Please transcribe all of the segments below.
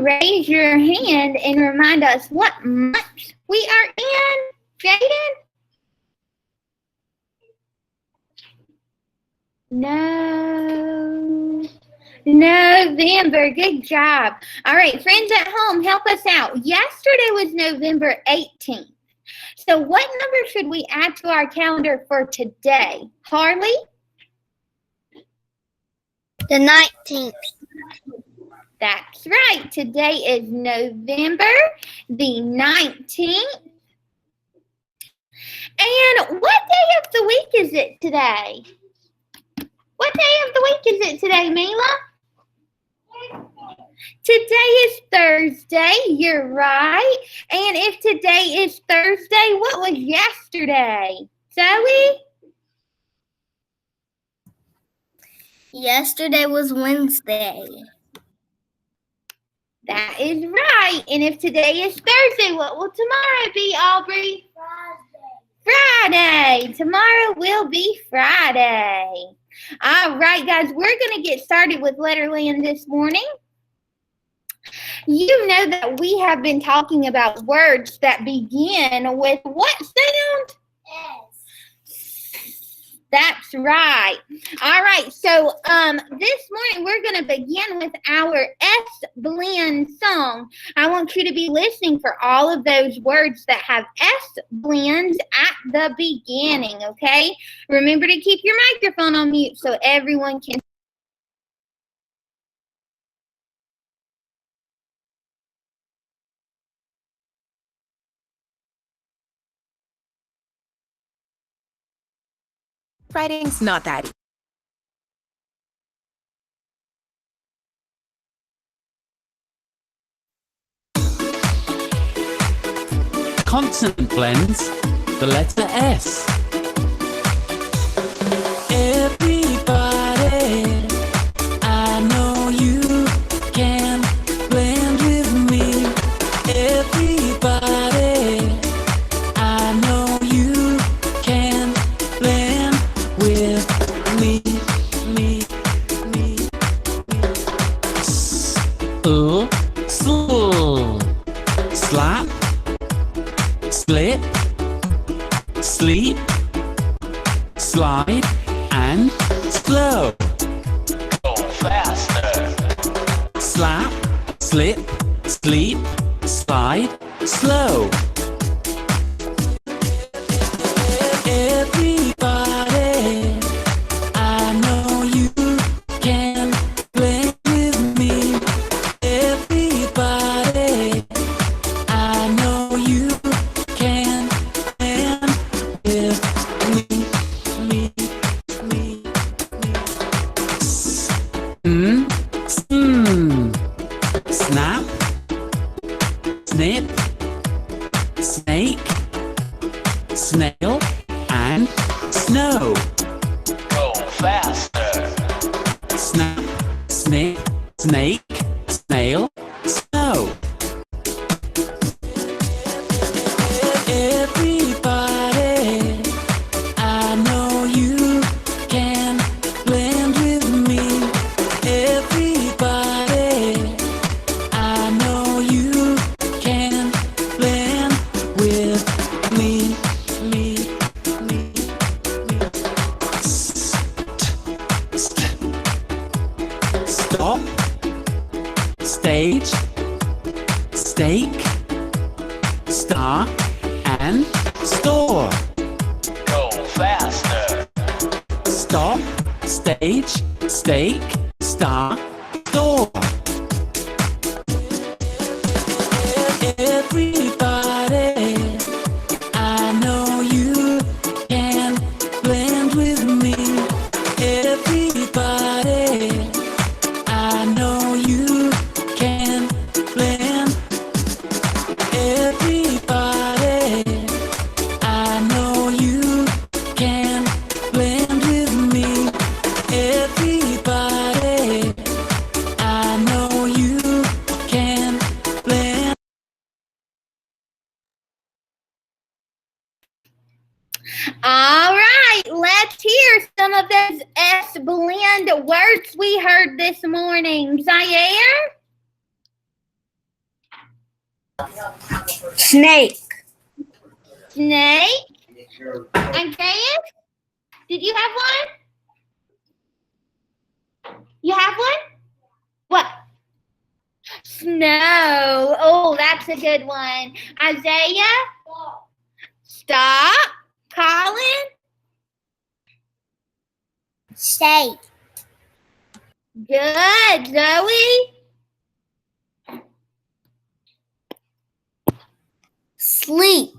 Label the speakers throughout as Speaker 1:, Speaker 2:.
Speaker 1: raise your hand and remind us what month we are in, Jaden? No. November. Good job. All right, friends at home, help us out. Yesterday was November 18th. So what number should we add to our calendar for today? Harley?
Speaker 2: The 19th.
Speaker 1: That's right. Today is November the 19th. And what day of the week is it today? What day of the week is it today, Mila? Today is Thursday. You're right. And if today is Thursday, what was yesterday? Zoe?
Speaker 2: Yesterday was Wednesday.
Speaker 1: That is right. And if today is Thursday, what will tomorrow be, Aubrey? Friday. Tomorrow will be Friday. All right, guys, we're going to get started with Letterland this morning. You know that we have been talking about words that begin with what sound? That's right. All right. So this morning we're going to begin with our S blend song. I want you to be listening for all of those words that have S blends at the beginning, okay? Remember to keep your microphone on mute so everyone can.
Speaker 3: Writing's not that easy.
Speaker 4: Consonant blends the letter S. Everybody, I know you can blend with me. Everybody, I know you can blend with me. Slap, slip, sleep, slide, and slow. Go faster. Slap, slip, sleep, slide, slow. Everybody, I know you can blend with me. Everybody, I know you can blend with me. Snap, snip, snake, snail, and snow. Go faster. Snap, snip, snake, snail, snow. Everybody, I know you can blend with me. Everybody, I know you can blend with me. Stop, stage, stake, star, and store. Go faster. Stop, stage, stake, star, store. Everybody, I know you can blend with me. Everybody, I know you can blend. Everybody, I know you can blend with me. Everybody, I know you can blend.
Speaker 1: All right, let's hear some of those S blend words we heard this morning. Zaire?
Speaker 2: Snake.
Speaker 1: Snake. Andreas, did you have one? You have one? What? Snow. Oh, that's a good one. Isaiah? Stop. Colin?
Speaker 2: Shade.
Speaker 1: Good. Zoe?
Speaker 2: Sleep.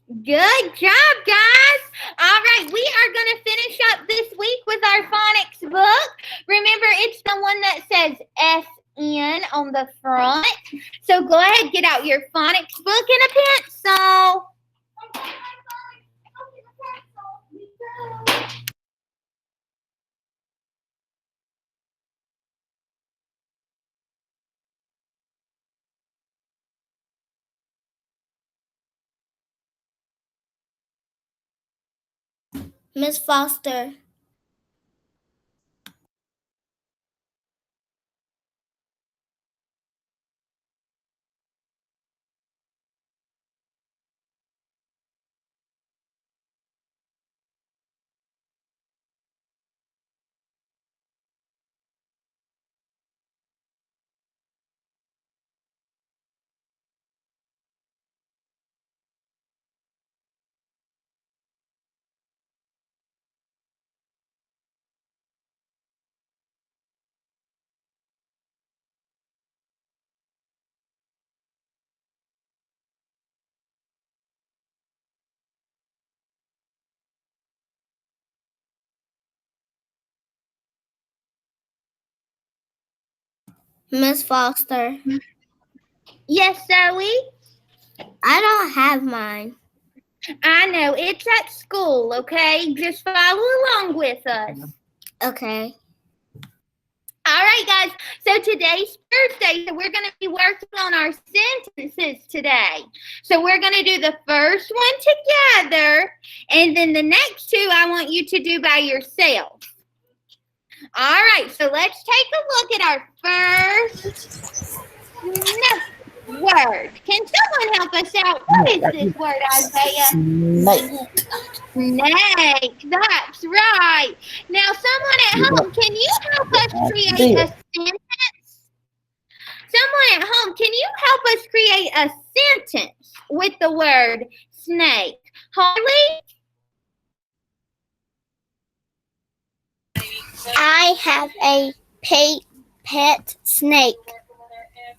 Speaker 1: Good job, guys. All right, we are going to finish up this week with our phonics book. Remember, it's the one that says SN on the front. So go ahead, get out your phonics book and a pencil.
Speaker 2: Miss Foster. Miss Foster.
Speaker 1: Yes, Zoe?
Speaker 2: I don't have mine.
Speaker 1: I know, it's at school, okay? Just follow along with us.
Speaker 2: Okay.
Speaker 1: All right, guys. So today's Thursday, so we're going to be working on our sentences today. So we're going to do the first one together, and then the next two I want you to do by yourself. All right, so let's take a look at our first word. Can someone help us out? What is this word, Isaiah?
Speaker 2: Snake.
Speaker 1: Snake. That's right. Now, someone at home, can you help us create a sentence? Someone at home, can you help us create a sentence with the word snake? Harley?
Speaker 2: I have a pet snake.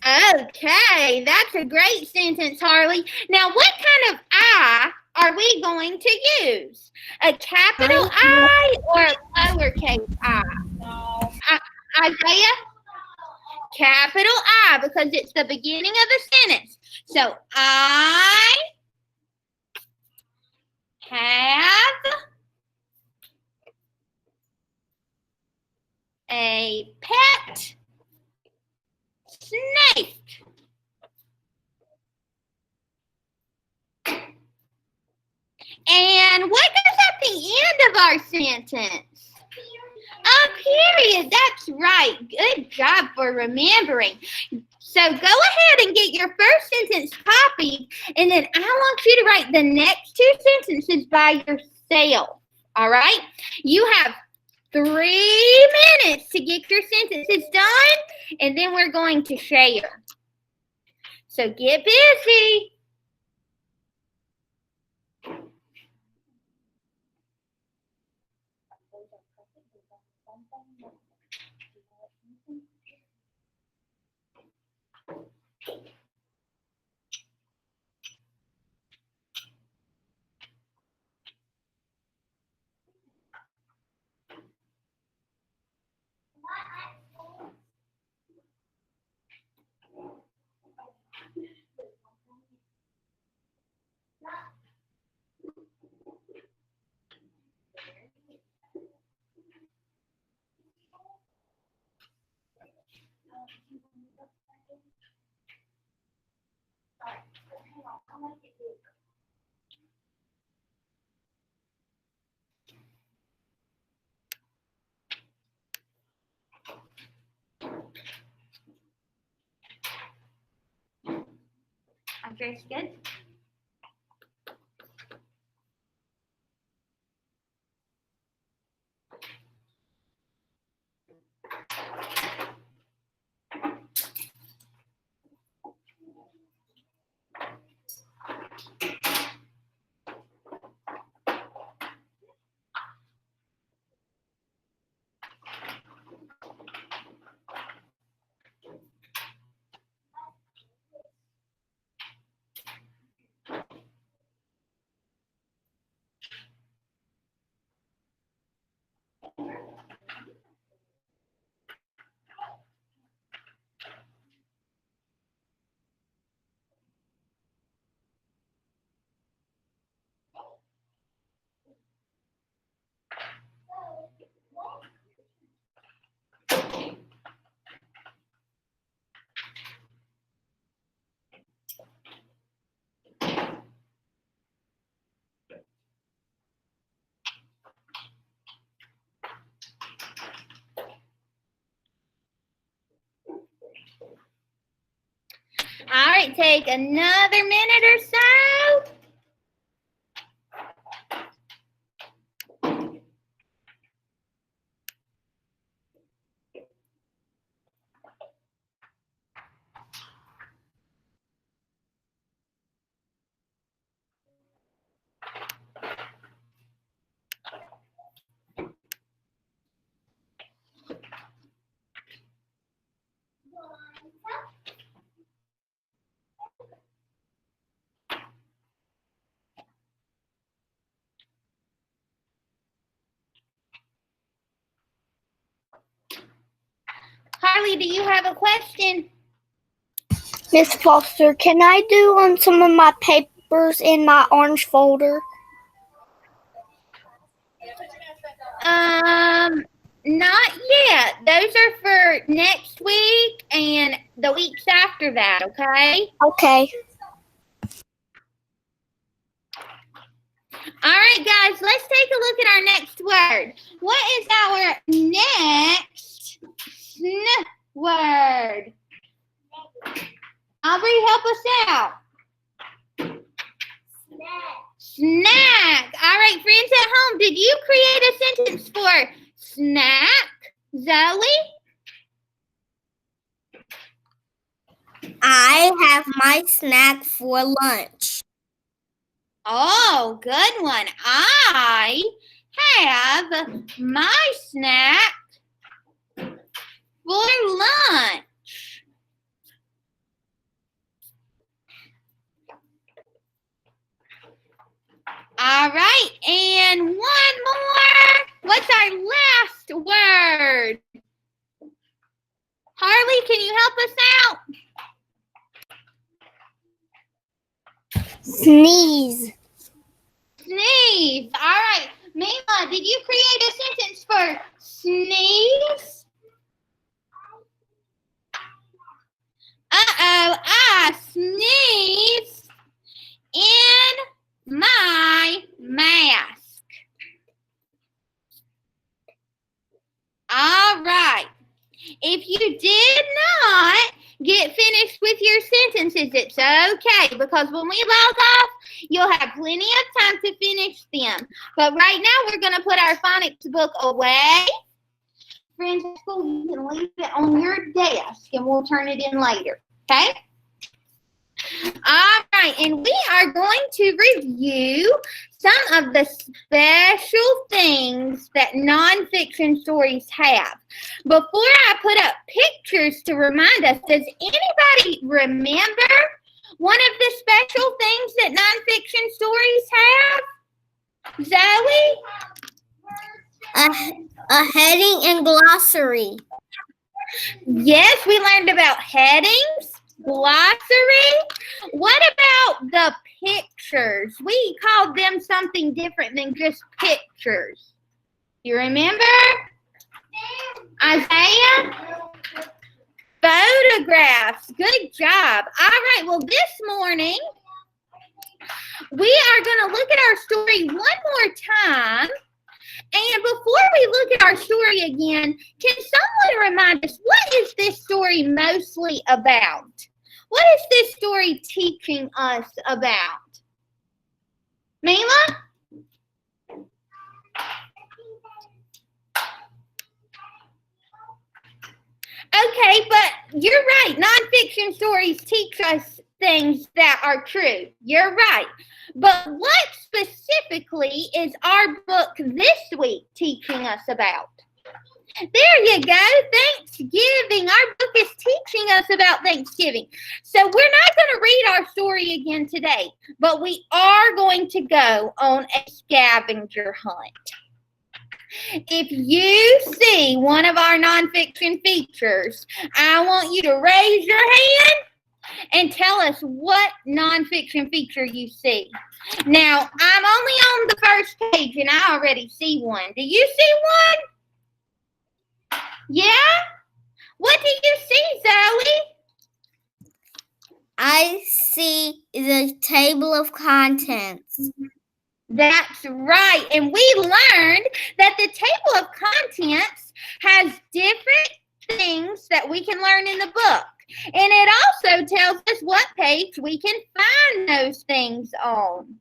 Speaker 1: Okay, that's a great sentence, Harley. Now, what kind of I are we going to use? A capital I or a lowercase I? Isaiah? Capital I, because it's the beginning of the sentence. So, I have a pet snake. And what goes at the end of our sentence? A period. That's right. Good job for remembering. So go ahead and get your first sentence copied, and then I want you to write the next two sentences by yourself. All right? You have 3 minutes to get your sentences done, and then we're going to share. So get busy. dressed good? All right, take another minute or so. Harley, do you have a question?
Speaker 2: Miss Foster, can I do on some of my papers in my orange folder?
Speaker 1: Not yet. Those are for next week and the weeks after that, okay?
Speaker 2: Okay.
Speaker 1: All right, guys, let's take a look at our next word. What is our next word? Aubrey, help us out. Snack. All right, friends at home, did you create a sentence for snack, Zoe?
Speaker 2: I have my snack for lunch.
Speaker 1: Oh, good one. I have my snack for lunch. All right, and one more. What's our last word? Harley, can you help us out?
Speaker 2: Sneeze.
Speaker 1: Sneeze. All right. Mima, did you create a sentence for sneeze? Uh-oh, I sneeze in my mask. All right. If you did not get finished with your sentences, it's okay, because when we log off, you'll have plenty of time to finish them. But right now, we're going to put our phonics book away. Friends at school, you can leave it on your desk, and we'll turn it in later, okay? All right, and we are going to review some of the special things that nonfiction stories have. Before I put up pictures to remind us, does anybody remember one of the special things that nonfiction stories have? Zoe?
Speaker 2: A heading and glossary.
Speaker 1: Yes, we learned about headings, glossary. What about the pictures? We called them something different than just pictures. You remember? Isaiah? Photographs. Good job. All right, well, this morning, we are going to look at our story one more time. And before we look at our story again, can someone remind us, what is this story mostly about? What is this story teaching us about? Mila? Okay, but you're right. Nonfiction stories teach us things that are true. You're right. But what specifically is our book this week teaching us about? There you go. Thanksgiving. Our book is teaching us about Thanksgiving. So we're not going to read our story again today, but we are going to go on a scavenger hunt. If you see one of our nonfiction features, I want you to raise your hand and tell us what nonfiction feature you see. Now, I'm only on the first page and I already see one. Do you see one? Yeah? What do you see, Zoe?
Speaker 2: I see the table of contents.
Speaker 1: That's right. And we learned that the table of contents has different things that we can learn in the book. And it also tells us what page we can find those things on.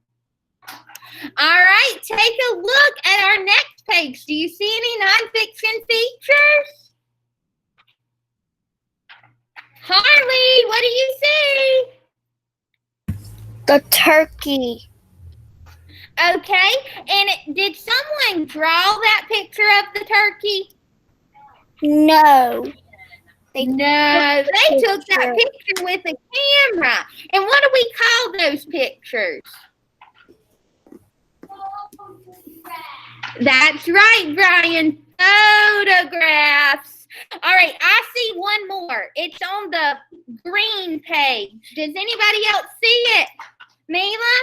Speaker 1: All right, take a look at our next page. Do you see any nonfiction features? Harley, what do you see?
Speaker 2: The turkey.
Speaker 1: Okay, and did someone draw that picture of the turkey?
Speaker 2: No.
Speaker 1: They took that picture with a camera. And what do we call those pictures? That's right, Brian. Photographs. All right, I see one more. It's on the green page. Does anybody else see it? Mila?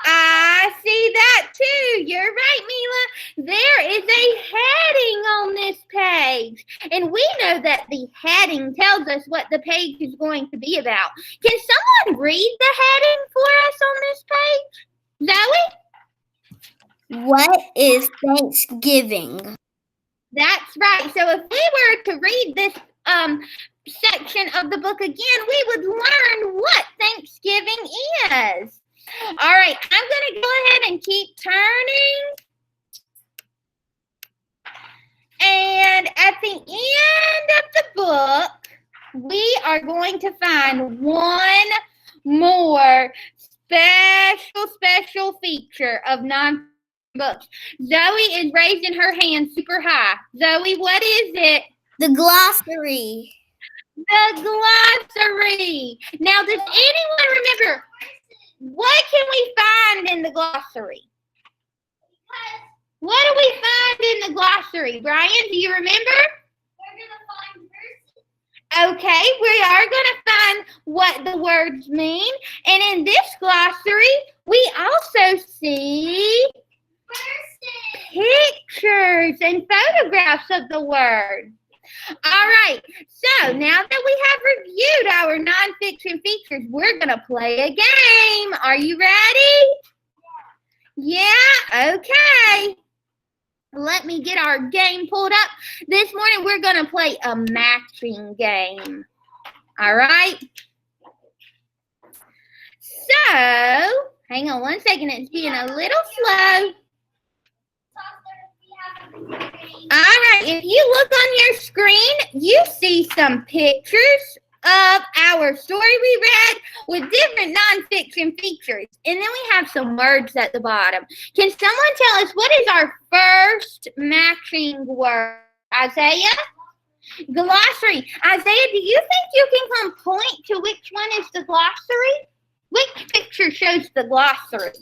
Speaker 1: I see that too. You're right, Mila. There is a heading on this page. And we know that the heading tells us what the page is going to be about. Can someone read the heading for us on this page? Zoe?
Speaker 2: What is Thanksgiving?
Speaker 1: That's right. So if we were to read this section of the book again, we would learn what Thanksgiving is. All right, I'm going to go ahead and keep turning. And at the end of the book, we are going to find one more special feature of non-books. Zoe is raising her hand super high. Zoe, what is it?
Speaker 2: The glossary.
Speaker 1: The glossary. Now, does anyone remember, what can we find in the glossary? What do we find in the glossary? Brian, do you remember? We're going to find verses. Okay, we are going to find what the words mean. And in this glossary, we also see pictures and photographs of the word. All right, so now that we have reviewed our nonfiction features, we're going to play a game. Are you ready? Yeah, okay. Let me get our game pulled up. This morning, we're going to play a matching game. All right? So, hang on one second. It's being a little slow. All right, if you look on your screen, you see some pictures of our story we read with different nonfiction features. And then we have some words at the bottom. Can someone tell us what is our first matching word? Isaiah? Glossary. Isaiah, do you think you can come point to which one is the glossary? Which picture shows the glossary?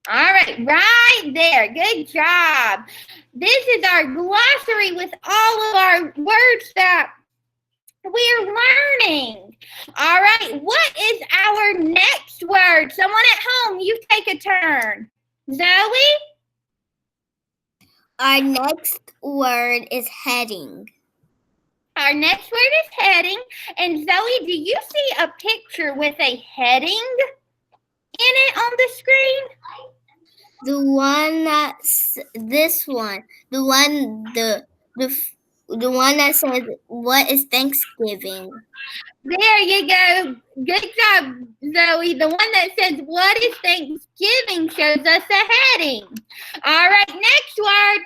Speaker 1: All right, right there. Good job. This is our glossary with all of our words that we're learning. All right, what is our next word? Someone at home, you take a turn. Zoe?
Speaker 2: Our next word is heading.
Speaker 1: Our next word is heading. And Zoe, do you see a picture with a heading in it on the screen?
Speaker 2: The one that's this one. The one that says what is Thanksgiving?
Speaker 1: There you go. Good job, Zoe. The one that says what is Thanksgiving shows us a heading. All right, next word.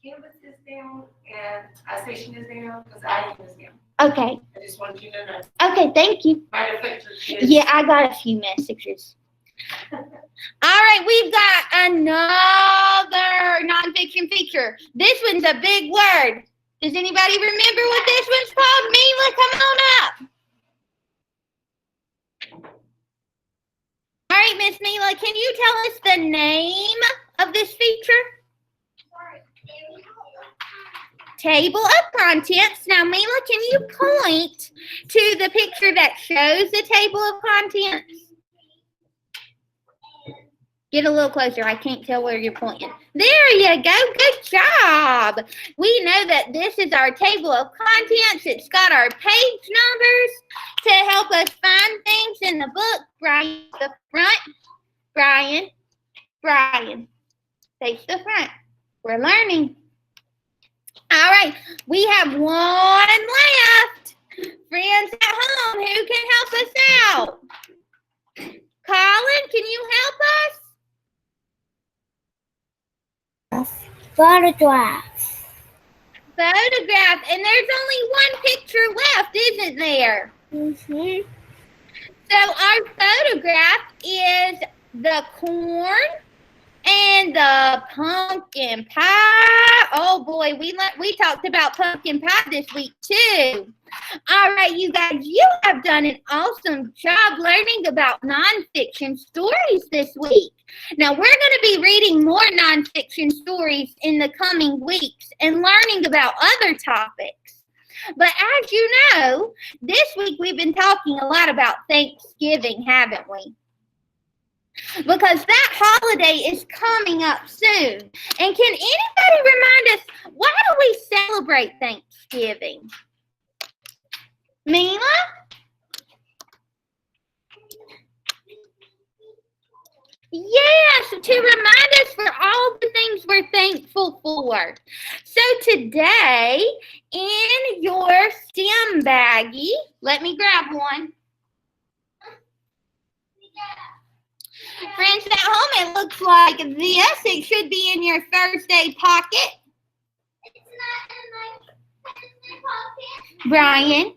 Speaker 5: Canvas is down and iStation is down because I is down.
Speaker 1: Okay.
Speaker 5: I just wanted you to know.
Speaker 1: Okay, thank you.
Speaker 5: Might affect your kids.
Speaker 1: Yeah, I got a few messages. All right, we've got another nonfiction feature. This one's a big word. Does anybody remember what this one's called? Mila, come on up. All right, Miss Mila, can you tell us the name of this feature? Table of contents. Now, Mila, can you point to the picture that shows the table of contents? Get a little closer. I can't tell where you're pointing. There you go. Good job. We know that this is our table of contents. It's got our page numbers to help us find things in the book. Brian, the front. Brian. Face the front. We're learning. All right, we have one left. Friends at home, who can help us out? Colin, can you help us?
Speaker 2: Photograph.
Speaker 1: Photograph, and there's only one picture left, isn't there?
Speaker 2: Mm-hmm.
Speaker 1: So our photograph is the corn and the pumpkin pie. Oh boy, we talked about pumpkin pie this week too. All right, you guys, you have done an awesome job learning about nonfiction stories this week. Now we're going to be reading more nonfiction stories in the coming weeks and learning about other topics. But as you know, this week we've been talking a lot about Thanksgiving, haven't we? Because that holiday is coming up soon. And can anybody remind us, why do we celebrate Thanksgiving? Mila? Yes, to remind us for all the things we're thankful for. So today, in your STEM baggie, let me grab one. Friends at home, it looks like this. It should be in your first aid pocket. It's not in my pocket. Brian,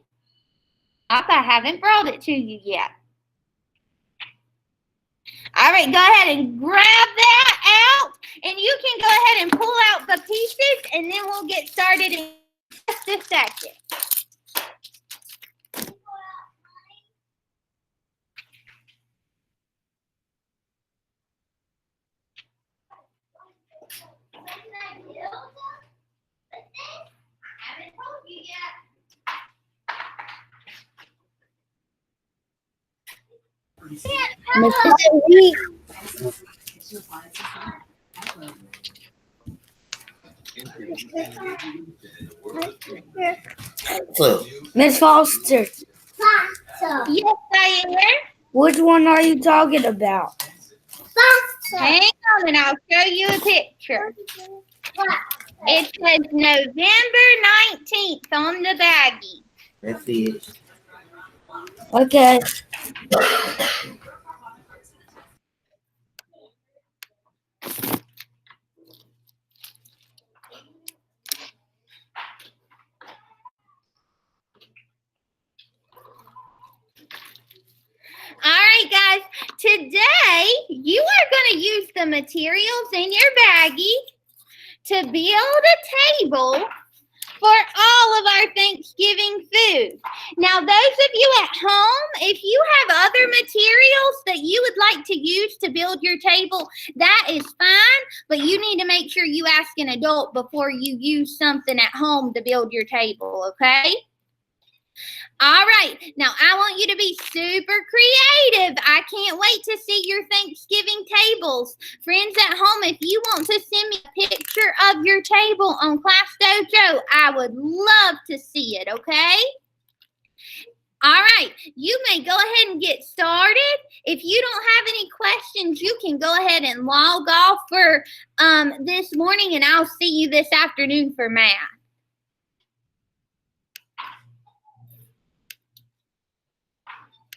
Speaker 1: Papa, I haven't brought it to you yet. All right, go ahead and grab that out. And you can go ahead and pull out the pieces, and then we'll get started in just a second.
Speaker 6: Miss Foster,
Speaker 1: Yes, Diane.
Speaker 6: which one are you talking about?
Speaker 1: Hang on, and I'll show you a picture. It says November 19th on the baggie.
Speaker 7: That's it.
Speaker 6: Okay.
Speaker 1: All right, guys. Today, you are going to use the materials in your baggie to build a table for all of our Thanksgiving food. Now, those of you at home, if you have other materials that you would like to use to build your table, that is fine, but you need to make sure you ask an adult before you use something at home to build your table, okay? All right. Now, I want you to be super creative. I can't wait to see your Thanksgiving tables. Friends at home, if you want to send me a picture of your table on Class Dojo, I would love to see it, okay? All right. You may go ahead and get started. If you don't have any questions, you can go ahead and log off for this morning, and I'll see you this afternoon for math.